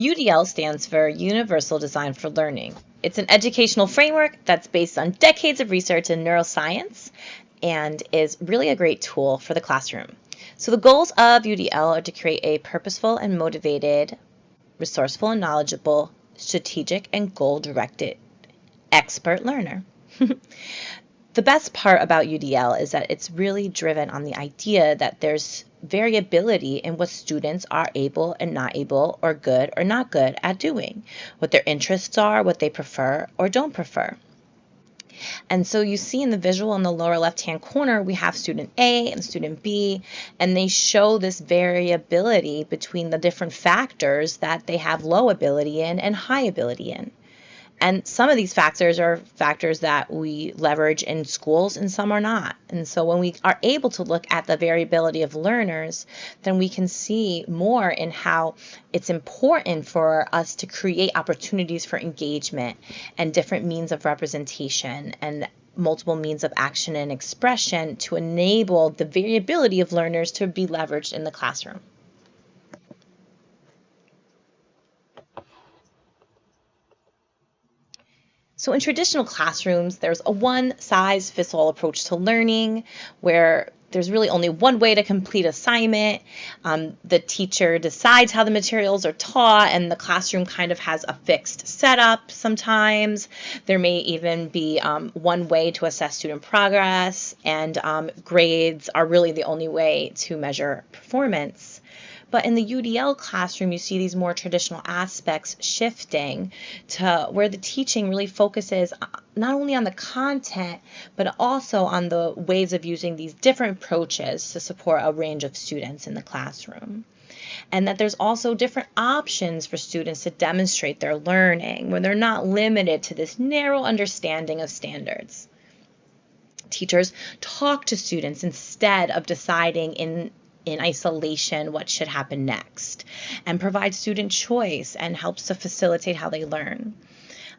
UDL stands for Universal Design for Learning. It's an educational framework that's based on decades of research in neuroscience and is really a great tool for the classroom. So the goals of UDL are to create a purposeful and motivated, resourceful and knowledgeable, strategic and goal-directed expert learner. The best part about UDL is that it's really driven on the idea that there's variability in what students are able and not able, or good or not good at doing, what their interests are, what they prefer or don't prefer. And so you see in the visual in the lower left-hand corner, we have student A and student B, and they show this variability between the different factors that they have low ability in and high ability in. And some of these factors are factors that we leverage in schools and some are not. And so when we are able to look at the variability of learners, then we can see more in how it's important for us to create opportunities for engagement and different means of representation and multiple means of action and expression to enable the variability of learners to be leveraged in the classroom. So in traditional classrooms, there's a one-size-fits-all approach to learning where there's really only one way to complete assignment. The teacher decides how the materials are taught, and the classroom kind of has a fixed setup sometimes. There may even be one way to assess student progress, and grades are really the only way to measure performance. But in the UDL classroom, you see these more traditional aspects shifting to where the teaching really focuses not only on the content, but also on the ways of using these different approaches to support a range of students in the classroom. And that there's also different options for students to demonstrate their learning when they're not limited to this narrow understanding of standards. Teachers talk to students instead of deciding in isolation what should happen next, and provide student choice and helps to facilitate how they learn.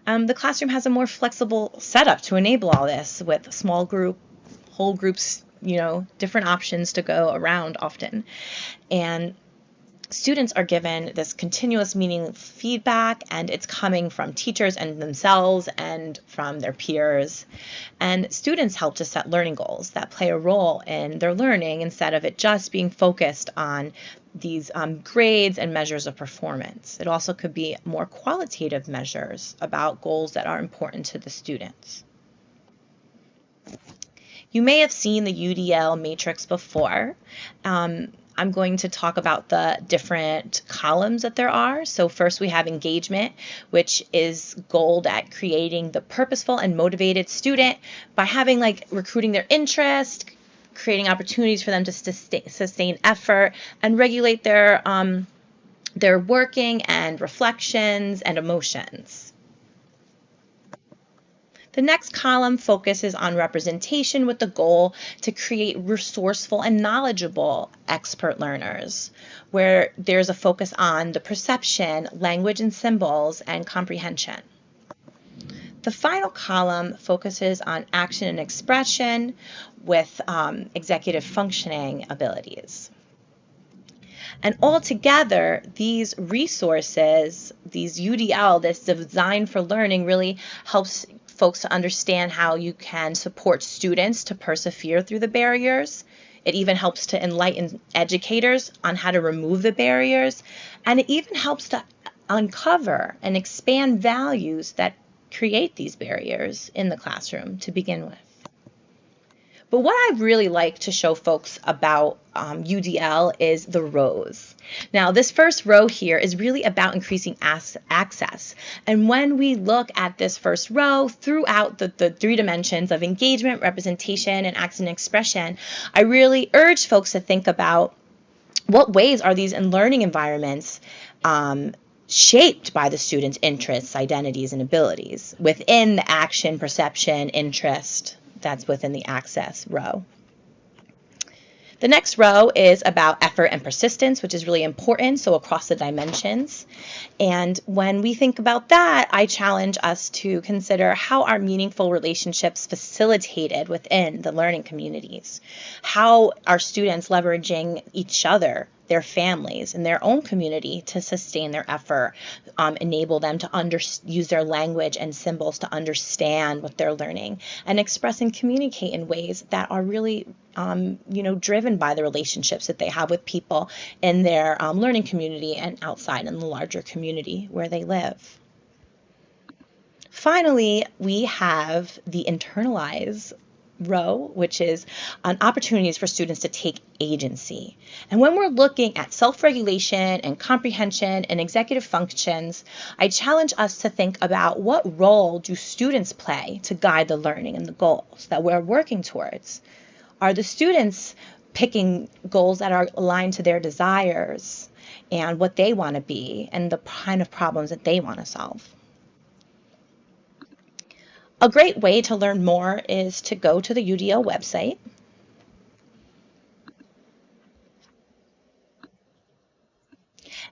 The classroom has a more flexible setup to enable all this with small group, whole groups, different options to go around often. And students are given this continuous meaningful feedback, and it's coming from teachers and themselves and from their peers. And students help to set learning goals that play a role in their learning instead of it just being focused on these grades and measures of performance. It also could be more qualitative measures about goals that are important to the students. You may have seen the UDL matrix before. I'm going to talk about the different columns that there are. So first we have engagement, which is goaled at creating the purposeful and motivated student by recruiting their interest, creating opportunities for them to sustain effort and regulate their working and reflections and emotions. The next column focuses on representation with the goal to create resourceful and knowledgeable expert learners, where there's a focus on the perception, language and symbols, and comprehension. The final column focuses on action and expression with executive functioning abilities. And altogether, these resources, these UDL, this design for learning, really helps folks to understand how you can support students to persevere through the barriers. It even helps to enlighten educators on how to remove the barriers. And it even helps to uncover and expand values that create these barriers in the classroom to begin with. But what I really like to show folks about UDL is the rows. Now, this first row here is really about increasing access. And when we look at this first row throughout the three dimensions of engagement, representation, and action and expression, I really urge folks to think about what ways are these learning environments shaped by the students' interests, identities, and abilities within the action, perception, interest that's within the access row. The next row is about effort and persistence, which is really important, so across the dimensions. And when we think about that, I challenge us to consider how are meaningful relationships facilitated within the learning communities? How are students leveraging each other their families and their own community to sustain their effort, enable them to use their language and symbols to understand what they're learning, and express and communicate in ways that are really driven by the relationships that they have with people in their learning community and outside in the larger community where they live. Finally, we have the internalize row, which is on opportunities for students to take agency. And when we're looking at self-regulation and comprehension and executive functions, I challenge us to think about what role do students play to guide the learning and the goals that we're working towards. Are the students picking goals that are aligned to their desires and what they want to be and the kind of problems that they want to solve? A great way to learn more is to go to the UDL website.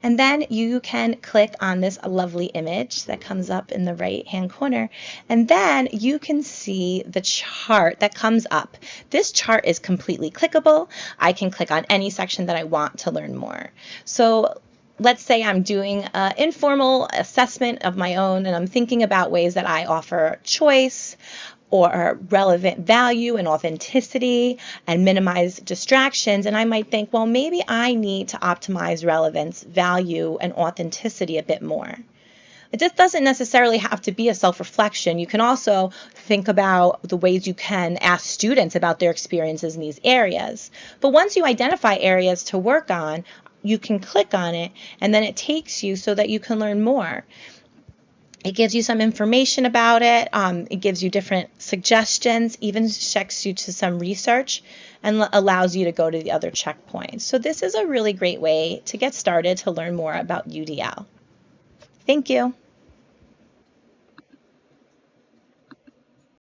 And then you can click on this lovely image that comes up in the right-hand corner, and then you can see the chart that comes up. This chart is completely clickable. I can click on any section that I want to learn more. So let's say I'm doing an informal assessment of my own, and I'm thinking about ways that I offer choice or relevant value and authenticity and minimize distractions. And I might think, well, maybe I need to optimize relevance, value, and authenticity a bit more. It just doesn't necessarily have to be a self-reflection. You can also think about the ways you can ask students about their experiences in these areas. But once you identify areas to work on, you can click on it, and then it takes you so that you can learn more. It gives you some information about it. It gives you different suggestions, even checks you to some research, and allows you to go to the other checkpoints. So this is a really great way to get started to learn more about UDL. Thank you.